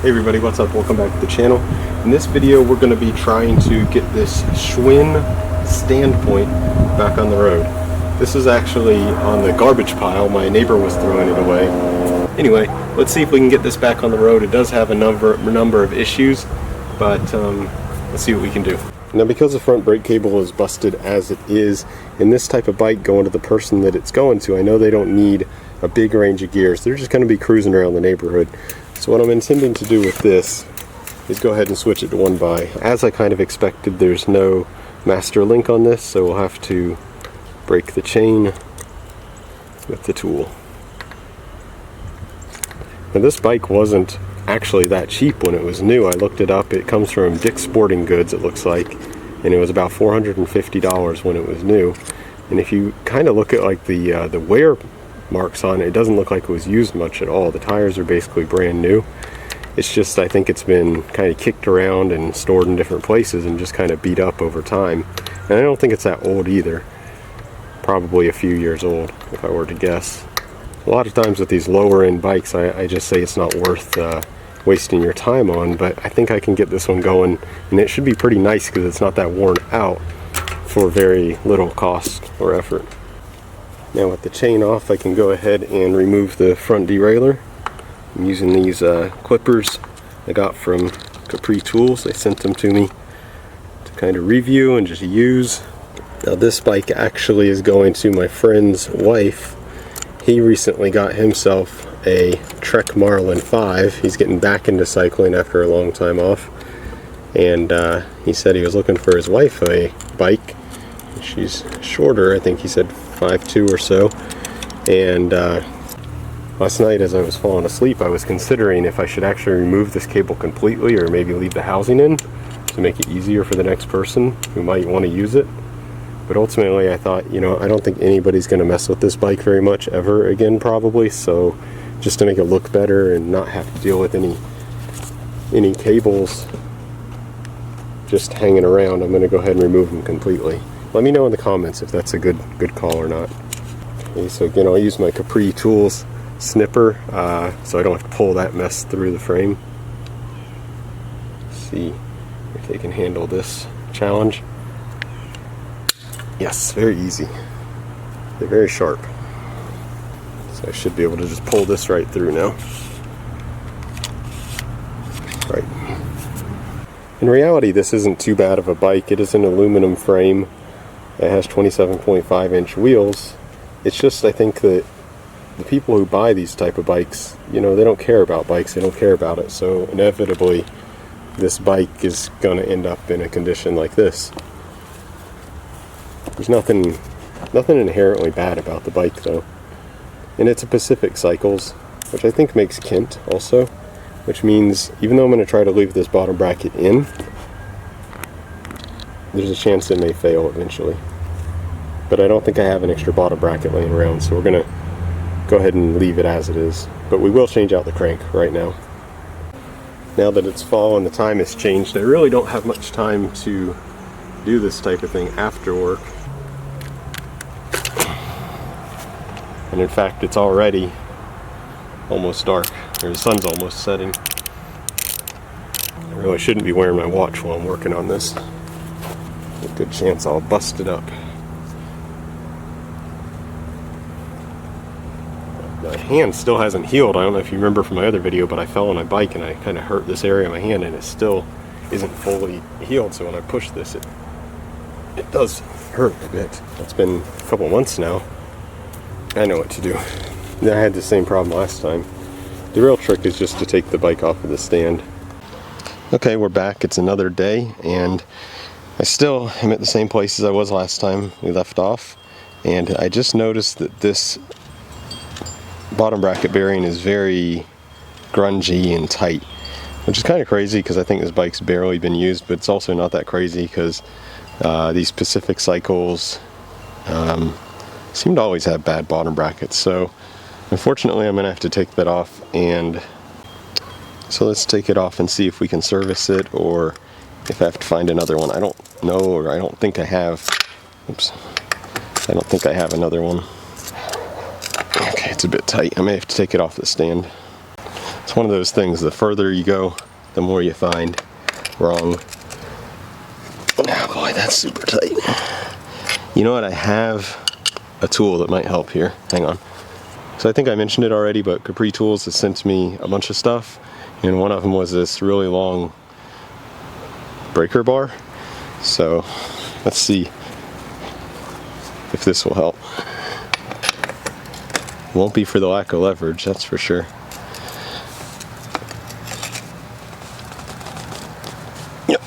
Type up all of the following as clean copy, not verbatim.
Hey everybody, what's up? Welcome back to the channel. In this video we're going to be trying to get this Schwinn Standpoint back on the road. This is actually on the garbage pile. My neighbor was throwing it away. Anyway, let's see if we can get this back on the road. It does have a number of issues, but let's see what we can do. Now, because the front brake cable is busted as it is, in this type of bike going to the person that it's going to, I know they don't need a big range of gears. They're just going to be cruising around the neighborhood. So what I'm intending to do with this is go ahead and switch it to 1x. As I kind of expected, there's no master link on this, so we'll have to break the chain with the tool. Now, this bike wasn't actually that cheap when it was new. I looked it up. It comes from Dick's Sporting Goods, it looks like, and it was about $450 when it was new. And if you kind of look at like the wear marks on it, it doesn't look like it was used much at all. The tires are basically brand new. It's just, I think it's been kind of kicked around and stored in different places and just kind of beat up over time. And I don't think it's that old either. Probably a few years old, if I were to guess. A lot of times with these lower end bikes, I just say it's not worth wasting your time on, but I think I can get this one going, and it should be pretty nice because it's not that worn out for very little cost or effort. Now with the chain off, I can go ahead and remove the front derailleur. I'm using these clippers I got from Capri Tools. They sent them to me to kind of review and just use. Now this bike actually is going to my friend's wife. He recently got himself a Trek Marlin 5. He's getting back into cycling after a long time off. And he said he was looking for his wife a bike. She's shorter, I think he said 5'2" or so. And last night as I was falling asleep, I was considering if I should actually remove this cable completely or maybe leave the housing in to make it easier for the next person who might want to use it. But ultimately I thought, you know, I don't think anybody's going to mess with this bike very much ever again probably, so just to make it look better and not have to deal with any cables just hanging around, I'm going to go ahead and remove them completely. Let me know in the comments if that's a good call or not. Okay, so again, I'll use my Capri Tools snipper so I don't have to pull that mess through the frame. Let's see if they can handle this challenge. Yes, very easy. They're very sharp. So I should be able to just pull this right through now. Right. In reality, this isn't too bad of a bike. It is an aluminum frame. It has 27.5-inch wheels. It's just, I think that the people who buy these type of bikes, you know, they don't care about bikes. They don't care about it. So inevitably, this bike is going to end up in a condition like this. There's nothing inherently bad about the bike though. And it's a Pacific Cycles, which I think makes Kent also, which means even though I'm going to try to leave this bottom bracket in, there's a chance it may fail eventually. But I don't think I have an extra bottom bracket laying around, so we're going to go ahead and leave it as it is. But we will change out the crank right now. Now that it's fall and the time has changed, I really don't have much time to do this type of thing after work. And in fact, it's already almost dark, or the sun's almost setting. I really shouldn't be wearing my watch while I'm working on this. A good chance I'll bust it up. My hand still hasn't healed. I don't know if you remember from my other video, but I fell on my bike and I kind of hurt this area of my hand, and it still isn't fully healed. So when I push this, it does hurt a bit. It's been a couple months now. I know what to do. I had the same problem last time. The real trick is just to take the bike off of the stand. Okay, we're back. It's another day, and I still am at the same place as I was last time we left off. And I just noticed that this bottom bracket bearing is very grungy and tight, which is kind of crazy because I think this bike's barely been used, but it's also not that crazy because these Pacific Cycles seem to always have bad bottom brackets. So unfortunately I'm gonna have to take that off, and so let's take it off and see if we can service it or if I have to find another one. I don't know, or I don't think I have. Oops. I don't think I have another one. Okay, it's a bit tight. I may have to take it off the stand. It's one of those things, the further you go, the more you find wrong. Oh boy, that's super tight. You know what, I have a tool that might help here. Hang on. So I think I mentioned it already, but Capri Tools has sent me a bunch of stuff, and one of them was this really long breaker bar. So let's see if this will help. Won't be for the lack of leverage, that's for sure. Yep.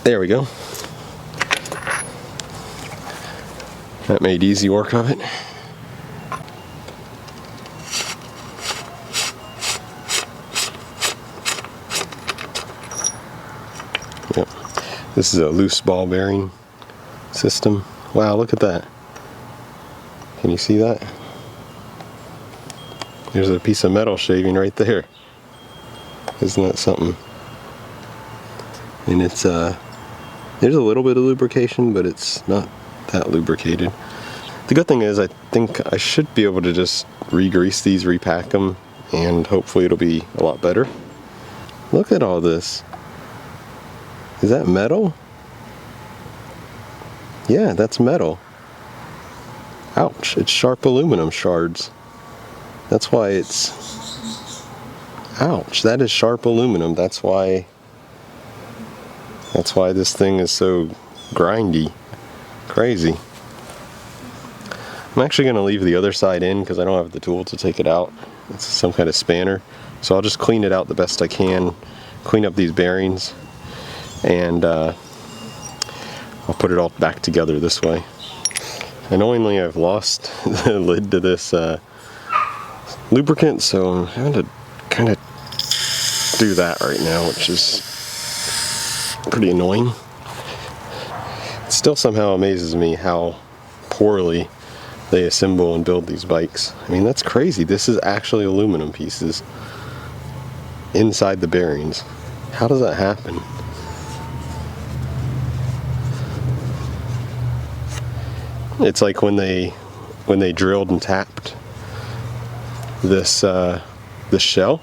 There we go. That made easy work of it. Yep. This is a loose ball bearing system. Wow, look at that. Can you see that? There's a piece of metal shaving right there. Isn't that something? And it's there's a little bit of lubrication, but it's not that lubricated. The good thing is I think I should be able to just re-grease these, repack them, and hopefully it'll be a lot better. Look at all this. Is that metal? Yeah, that's metal. Ouch, it's sharp aluminum shards. That's why it's... Ouch, that is sharp aluminum. That's why this thing is so grindy. Crazy. I'm actually going to leave the other side in because I don't have the tool to take it out. It's some kind of spanner. So I'll just clean it out the best I can, clean up these bearings, and I'll put it all back together this way. Annoyingly, I've lost the lid to this lubricant, so I'm having to kind of do that right now, which is pretty annoying. It still somehow amazes me how poorly they assemble and build these bikes. I mean, that's crazy. This is actually aluminum pieces inside the bearings. How does that happen? It's like when they drilled and tapped this this shell,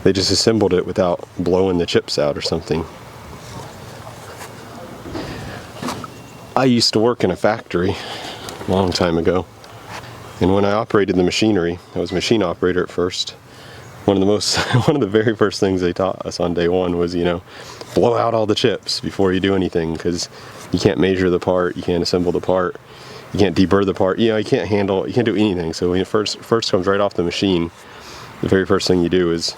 they just assembled it without blowing the chips out or something. I used to work in a factory a long time ago, and when I operated the machinery, I was a machine operator at first. One of the very first things they taught us on day one was, you know, blow out all the chips before you do anything, because you can't measure the part, you can't assemble the part, you can't deburr the part, you know, you can't do anything. So when it first comes right off the machine, the very first thing you do is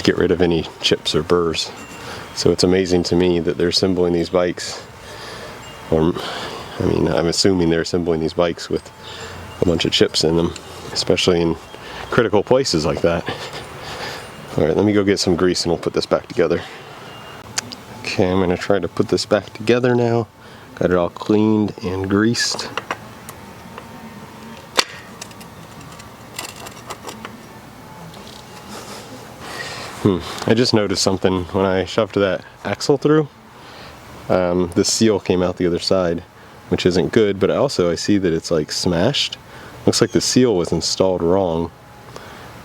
get rid of any chips or burrs. So it's amazing to me that they're assembling these bikes, or I mean, I'm assuming they're assembling these bikes with a bunch of chips in them, especially in critical places like that. Alright, let me go get some grease and we'll put this back together. Okay, I'm going to try to put this back together now. Got it all cleaned and greased. I just noticed something when I shoved that axle through. The seal came out the other side, which isn't good, but I see that it's like smashed. Looks like the seal was installed wrong.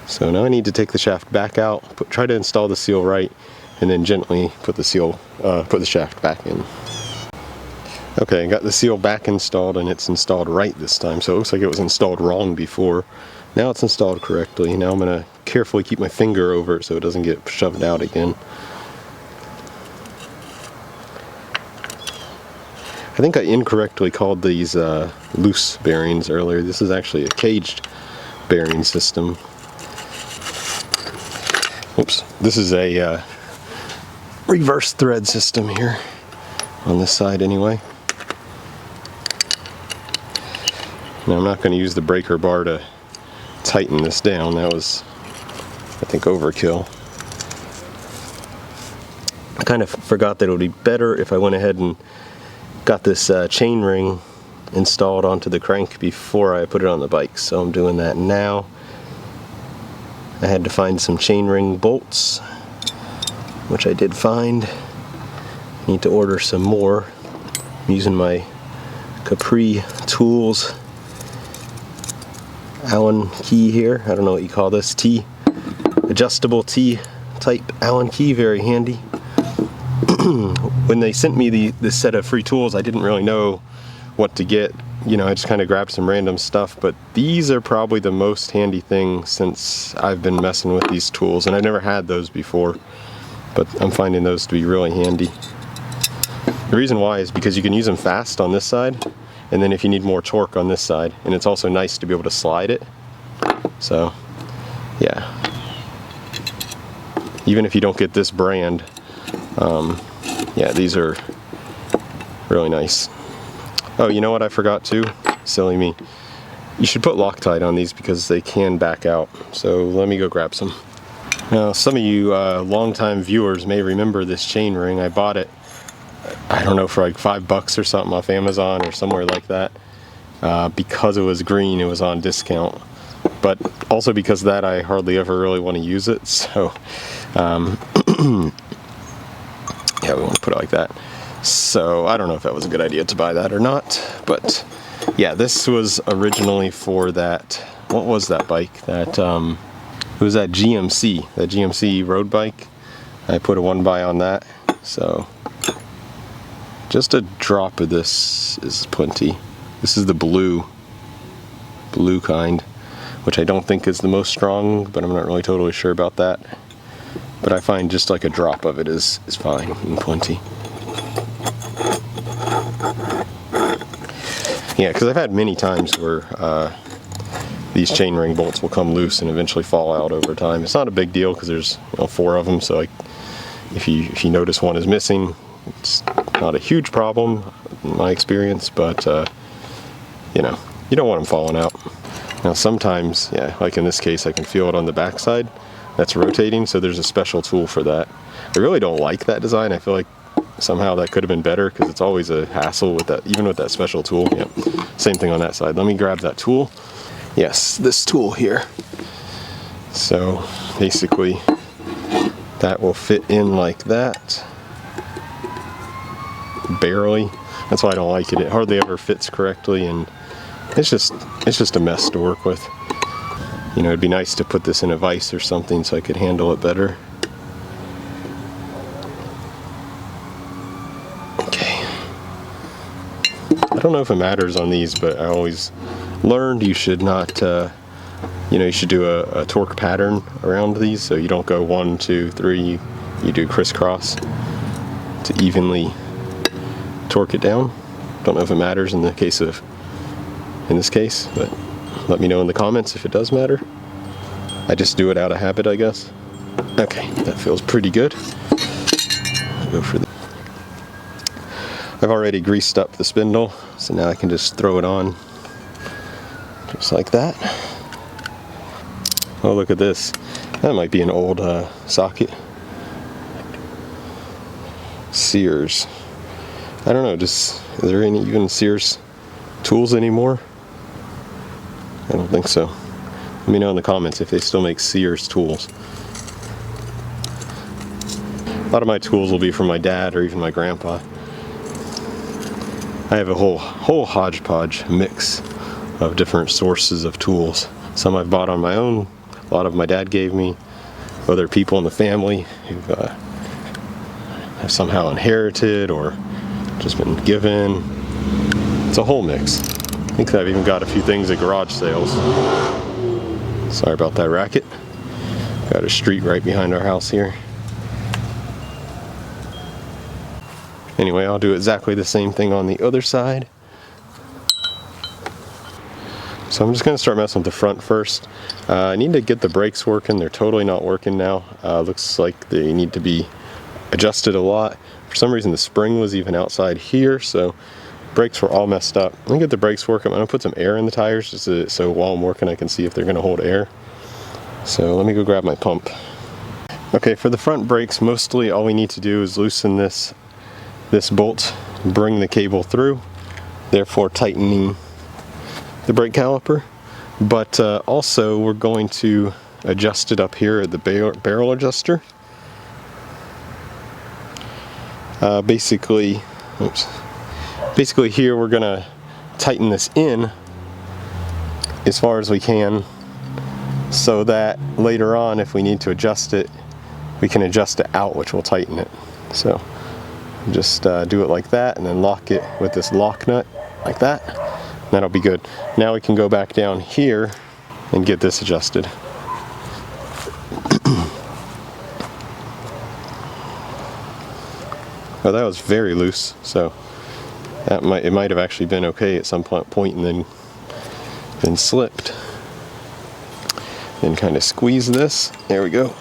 So now I need to take the shaft back out, try to install the seal right, and then gently put the shaft back in. Okay, I got the seal back installed, and it's installed right this time. So it looks like it was installed wrong before. Now it's installed correctly. Now I'm going to carefully keep my finger over it so it doesn't get shoved out again. I think I incorrectly called these loose bearings earlier. This is actually a caged bearing system. Oops. This is a reverse thread system here, on this side anyway. Now I'm not going to use the breaker bar to tighten this down. That was, I think, overkill. I kind of forgot that it would be better if I went ahead and got this chain ring installed onto the crank before I put it on the bike, so I'm doing that now. I had to find some chain ring bolts, which I did find. Need to order some more. I'm using my Capri Tools Allen key here. I don't know what you call this, T, adjustable T type Allen key, very handy. When they sent me this set of free tools, I didn't really know what to get. You know, I just kind of grabbed some random stuff, but these are probably the most handy thing since I've been messing with these tools, and I've never had those before, but I'm finding those to be really handy. The reason why is because you can use them fast on this side, and then if you need more torque on this side, and it's also nice to be able to slide it. So yeah, even if you don't get this brand, yeah, these are really nice. Oh, you know what I forgot too? Silly me. You should put Loctite on these because they can back out. So let me go grab some. Now, some of you longtime viewers may remember this chain ring. I bought it, I don't know, for like $5 or something off Amazon or somewhere like that. Because it was green, it was on discount. But also because of that, I hardly ever really want to use it. So, yeah, we want to put it like that. So I don't know if that was a good idea to buy that or not, but yeah, this was originally for that, what was that bike? That, it was that GMC road bike. I put a 1x on that, so just a drop of this is plenty. This is the blue kind, which I don't think is the most strong, but I'm not really totally sure about that. But I find just like a drop of it is fine and plenty. Yeah, because I've had many times where these chainring bolts will come loose and eventually fall out over time. It's not a big deal because there's 4 of them, so like, if you notice one is missing, it's not a huge problem in my experience, but you know, you don't want them falling out. Now sometimes, yeah, like in this case, I can feel it on the back side. That's rotating, so there's a special tool for that. I really don't like that design. I feel like somehow that could have been better because it's always a hassle with that, even with that special tool. Yep. Same thing on that side. Let me grab that tool. Yes, this tool here. So basically that will fit in like that. Barely. That's why I don't like it. It hardly ever fits correctly, and it's just a mess to work with. You know, it'd be nice to put this in a vise or something so I could handle it better. Okay. I don't know if it matters on these, but I always learned you should not, you know, you should do a torque pattern around these, so you don't go 1, 2, 3, you do crisscross to evenly torque it down. Don't know if it matters in this case, but let me know in the comments if it does matter. I just do it out of habit, I guess. Okay, that feels pretty good. I'll go for the. I've already greased up the spindle, so now I can just throw it on, just like that. Oh, look at this. That might be an old socket. Sears. I don't know, is there any even Sears tools anymore? I don't think so. Let me know in the comments if they still make Sears tools. A lot of my tools will be from my dad or even my grandpa. I have a whole hodgepodge mix of different sources of tools. Some I've bought on my own, a lot of my dad gave me, other people in the family who've have somehow inherited or just been given. It's a whole mix. I think I've even got a few things at garage sales. Sorry about that racket. Got a street right behind our house here. Anyway, I'll do exactly the same thing on the other side. So I'm just going to start messing with the front first. I need to get the brakes working. They're totally not working now. Looks like they need to be adjusted a lot. For some reason the spring was even outside here, so brakes were all messed up. Let me get the brakes working. I'm going to put some air in the tires just so while I'm working I can see if they're going to hold air. So let me go grab my pump. Okay, for the front brakes, mostly all we need to do is loosen this bolt, bring the cable through, therefore tightening the brake caliper. But also we're going to adjust it up here at the barrel adjuster. Basically here we're gonna tighten this in as far as we can, so that later on if we need to adjust it, we can adjust it out, which will tighten it. So just do it like that and then lock it with this lock nut like that. That'll be good. Now we can go back down here and get this adjusted. Oh, that was very loose, so it might have actually been okay at some point and then slipped. Then kind of squeeze this. There we go.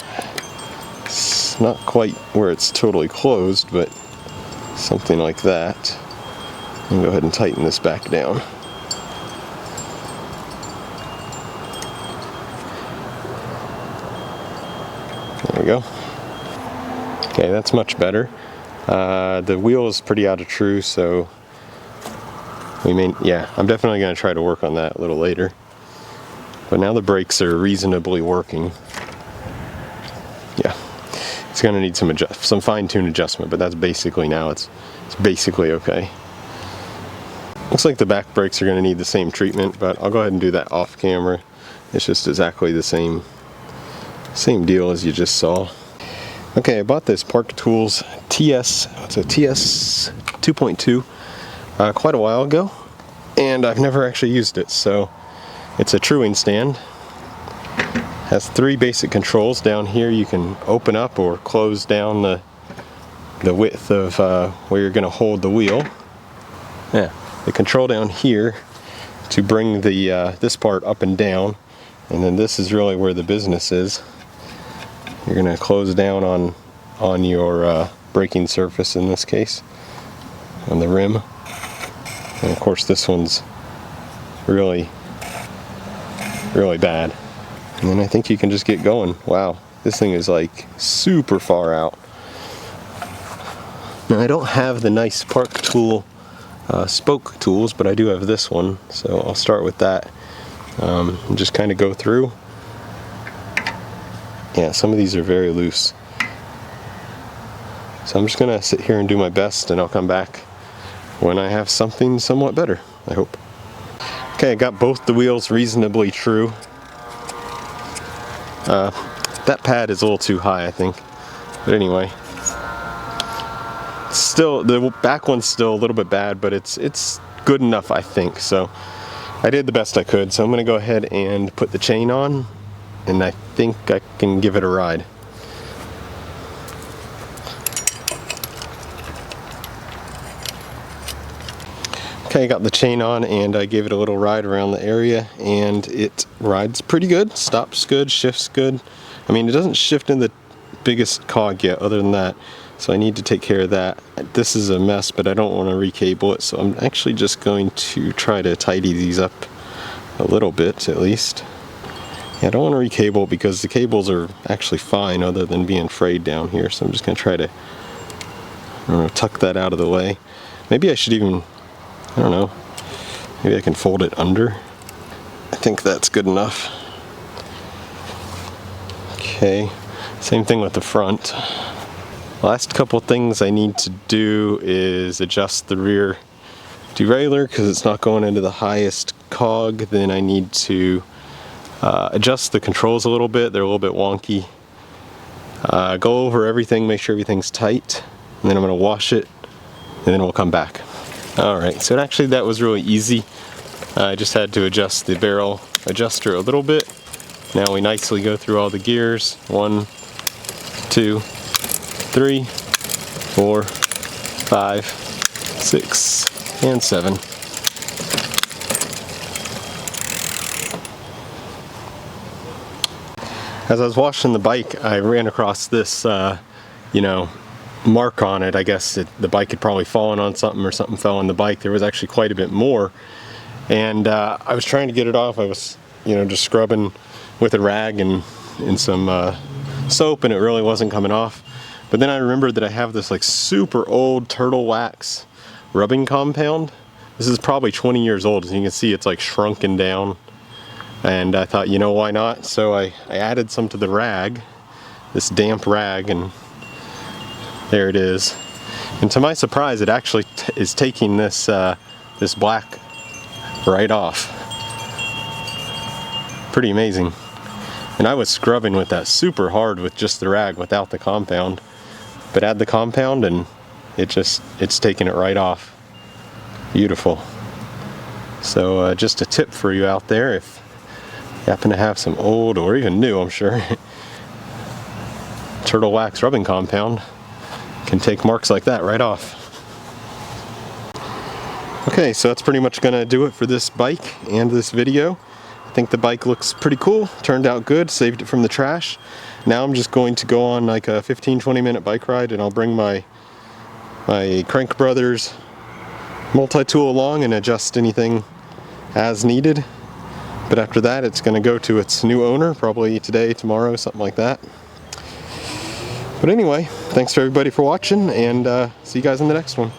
It's not quite where it's totally closed, but something like that. And go ahead and tighten this back down. There we go. Okay, that's much better. The wheel is pretty out of true, so I'm definitely going to try to work on that a little later. But now the brakes are reasonably working. Yeah, it's going to need some fine-tune adjustment, but that's basically now it's basically okay. Looks like the back brakes are going to need the same treatment, but I'll go ahead and do that off camera. It's just exactly the same deal as you just saw. Okay, I bought this Park Tools TS 2.2 quite a while ago, and I've never actually used it. So it's a truing stand. Has 3 basic controls. Down here you can open up or close down the width of where you're going to hold the wheel. Yeah, the control down here to bring the this part up and down, and then this is really where the business is. You're going to close down on your braking surface, in this case, on the rim. And of course this one's really bad. And then I think you can just get going. Wow, this thing is like super far out. Now I don't have the nice Park Tool spoke tools, but I do have this one, so I'll start with that and just kind of go through. Yeah, some of these are very loose. So I'm just going to sit here and do my best, and I'll come back when I have something somewhat better, I hope. Okay, I got both the wheels reasonably true. That pad is a little too high, I think. But anyway. Still, the back one's still a little bit bad, but it's good enough, I think. So I did the best I could. So I'm going to go ahead and put the chain on, and I think I can give it a ride. Okay, I got the chain on and I gave it a little ride around the area, and it rides pretty good, stops good, shifts good. I mean, it doesn't shift in the biggest cog yet other than that, so I need to take care of that. This is a mess, but I don't want to recable it, so I'm actually just going to try to tidy these up a little bit at least. Yeah, I don't want to recable it because the cables are actually fine other than being frayed down here, so I'm just going to try to tuck that out of the way. Maybe I should even, I don't know, maybe I can fold it under. I think that's good enough. Okay, same thing with the front. Last couple things I need to do is adjust the rear derailleur because it's not going into the highest cog. Then I need to adjust the controls a little bit. They're a little bit wonky. Go over everything, make sure everything's tight, and then I'm going to wash it, and then we'll come back. Alright, so actually that was really easy. I just had to adjust the barrel adjuster a little bit. Now we nicely go through all the gears. 1, 2, 3, 4, 5, 6, and 7. As I was washing the bike, I ran across this, mark on it. I guess the bike had probably fallen on something, or something fell on the bike. There was actually quite a bit more, and I was trying to get it off. I was, just scrubbing with a rag and some soap, and it really wasn't coming off. But then I remembered that I have this like super old turtle wax rubbing compound. This is probably 20 years old. As you can see, it's like shrunken down. And I thought, why not? So I added some to the rag, this damp rag, and there it is. And to my surprise, it actually is taking this this black right off. Pretty amazing. And I was scrubbing with that super hard with just the rag without the compound. But add the compound and it's taking it right off. Beautiful. So just a tip for you out there, if you happen to have some old or even new, I'm sure, turtle wax rubbing compound can take marks like that right off. Okay, so that's pretty much gonna do it for this bike and this video. I think the bike looks pretty cool, turned out good, saved it from the trash. Now I'm just going to go on like a 15-20 minute bike ride, and I'll bring my Crank Brothers multi-tool along and adjust anything as needed. But after that, it's going to go to its new owner, probably today, tomorrow, something like that. But anyway, thanks to everybody for watching, and see you guys in the next one.